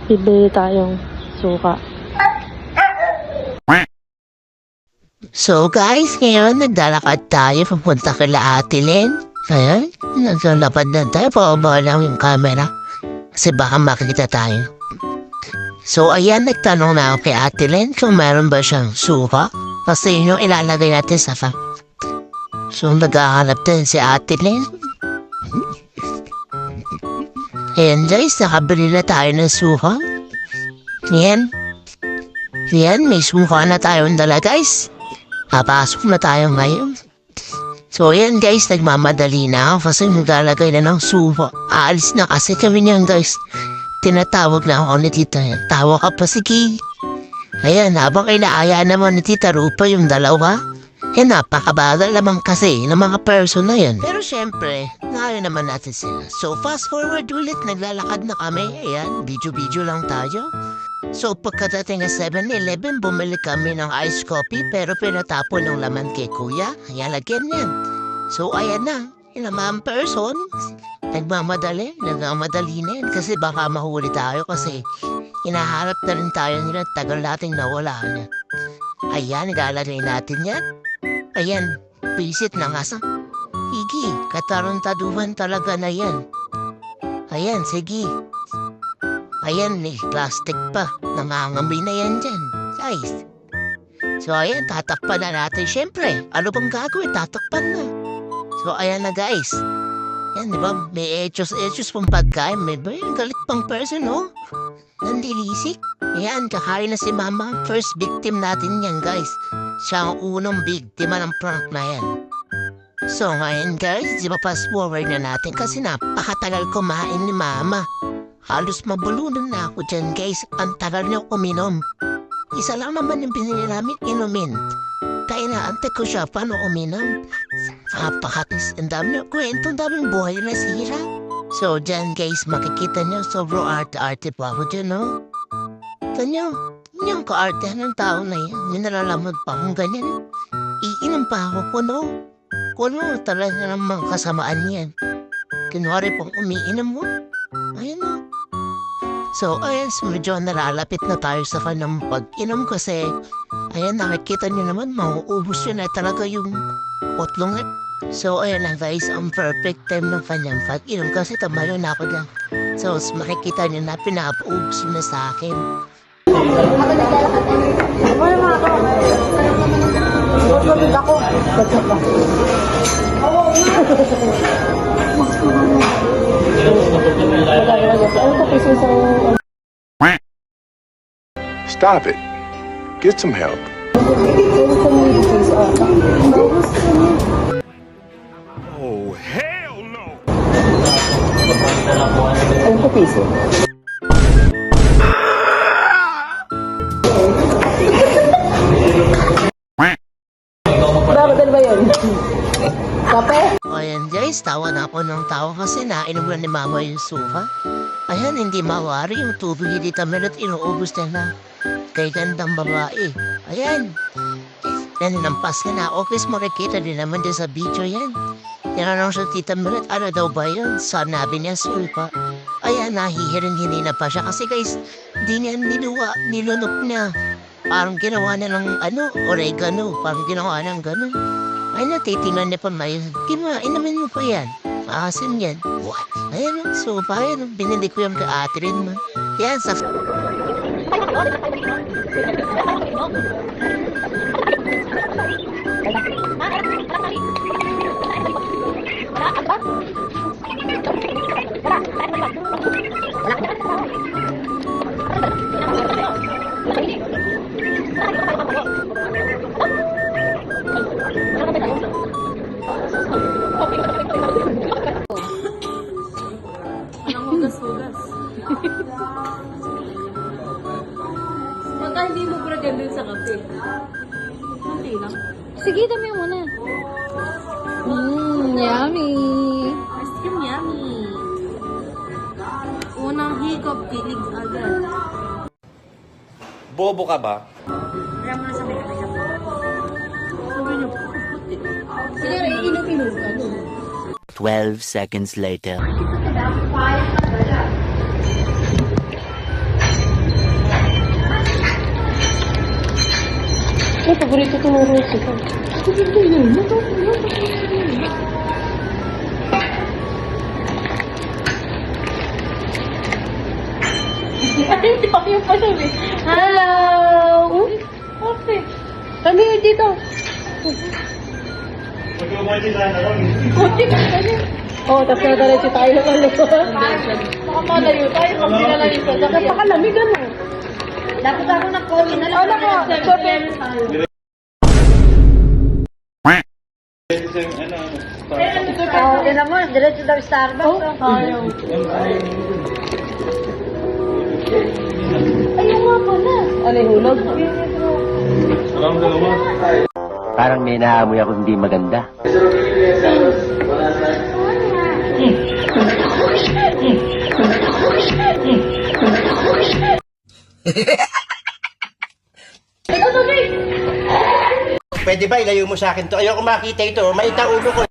Bibili tayong suka. So guys, ngayon naglalakad tayo papunta kila Ate Len. Ayan, naglalapad na tayo. Pababa lang yung camera kasi baka makikita tayo. So ayan, nagtanong na ako kay Ate Len kung meron ba siyang suka. Kasi yun yung ilalagay natin sa So naghahanap din si Ate Len. Ayan guys, nakabili na tayo ng suka. Ayan, may suka na tayong dala guys. Papasok na tayo ngayon. So ayan guys, nagmamadali na ako kasi maglalagay na ng suka. Aalis na kasi kami niyan guys. Tinatawag na ako ni Tita. Tawa ka pa, sige. Ayan, habang inaaya naman ni Tita Rupa yung dalawa. Napakabagal naman kasi ng mga person na yan. Pero syempre, ngayon naman natin sila. So fast forward ulit, naglalakad na kami. Ayan, video lang tayo. So pagkadating ng 7-Eleven, bumili kami ng iced coffee pero pinatapon ng laman kay Kuya. Ayan, lagyan yan. So ayan na, yung naman person, nagmamadali na yan kasi baka mahuli tayo kasi hinaharap na rin tayo nila, tagal nating nawala niya. Ayan, ilalagay natin yan. Ayan, visit na nga sa. Sige, katarantaduhan talaga na yan. Ayan, sige. Ayan, may plastic pa. Nangangamoy na yan dyan. Guys. So, ayan, tatakpan na natin. Siyempre, ano bang gagawin? Tatakpan na. So, ayan na guys. Yan, di ba? May etos pang pagkain. May ba yung galit pang person, no? Nandilisik. Ayan, kakain na si Mama. First victim natin yan, guys. Siya ang unang biktima ng prank na yan. So, ngayon guys, di ba fast forward na natin kasi napakatagal kumain ni Mama. Halos mabulunan na ako dyan guys. Ang tagal niya uminom. Isa lang naman yung binili namin inumin. Kaya naantay ko siya paano uminom. Napakatis. Ang dami niya kwento. Ang daming buhay na sira. So dyan guys, makikita niyo sobrang arte-arte pa ako dyan, no? Ito niyo. Yung kaarte ng tao na yan. May nalalaman pa akong ganyan. Iinom pa ako kuno. Kuno talaga ng mga kasamaan yan. Kunwari pang umiinom mo. Ayun o. So, ayan, medyo nalalapit na tayo sa kanang pag-inom kasi, ayan, nakikita niyo naman, mauubos yun na talaga yung kotlong. So, ayan na guys, ang perfect time ng kanyang pag-inom kasi tamayo na ako dyan. So, makikita niyo na pinapaubos na sa akin. Wala mga ako. Magpapit ako. Stop it. Get some help. Oh, hell no! Dapat ba yun? Kape? Ayan guys, tawa na ako ng tawa kasi nainom na ni Mama yung suka. Ayan, hindi mawari yung tubig hindi tamerot, inuubos na kay gandang babae. Ayan. Yan, nampas ka na. Okay, makikita din naman din sa video yan. Tinanong sa Tita Merit, ano daw ba yun? Sanabi niya suka. Ayan, nahihiring-hini na pa siya. Kasi guys, di niya nilunok niya. Parang ginawa niya ng oregano. Parang ginawa ng gano'n. Ay, natitingnan niya pa may. Kinain naman mo pa yan. Maasim yan. What? Ayan, so ayan, binili ko yung ka-ate rin mo. Yan, sa... Pagka hindi mo bragyan din sa kape. Okay lang. Sige, dami mo na. Yummy. Ice cream yummy. Unang higop, kilig agad. Bobo ka ba? Kaya mo na sabi ka na sabi niyo, puti. Sige, inom-inom ka. 12 seconds later. Ito, paborito ito ng Rose. Ito. Ito yun. Ay, hindi pa yung pasabi. Hello! Okay. Kami dito. Oo, tapos nadalit tayo ng ano. Baka malayo tayo, pag sinalayo sa sakit. Napakalamig ano. Dapat ako ng coffee na lang. Ano ko? Sobe. Tignan mo, diretso daw Starbucks. Ayaw. Ayaw nga pala. Ano yung hulog? Parang may naamoy ako hindi maganda. Pwede ba ilayo mo sa akin to? Ayoko makita ito. Maita ulo ko.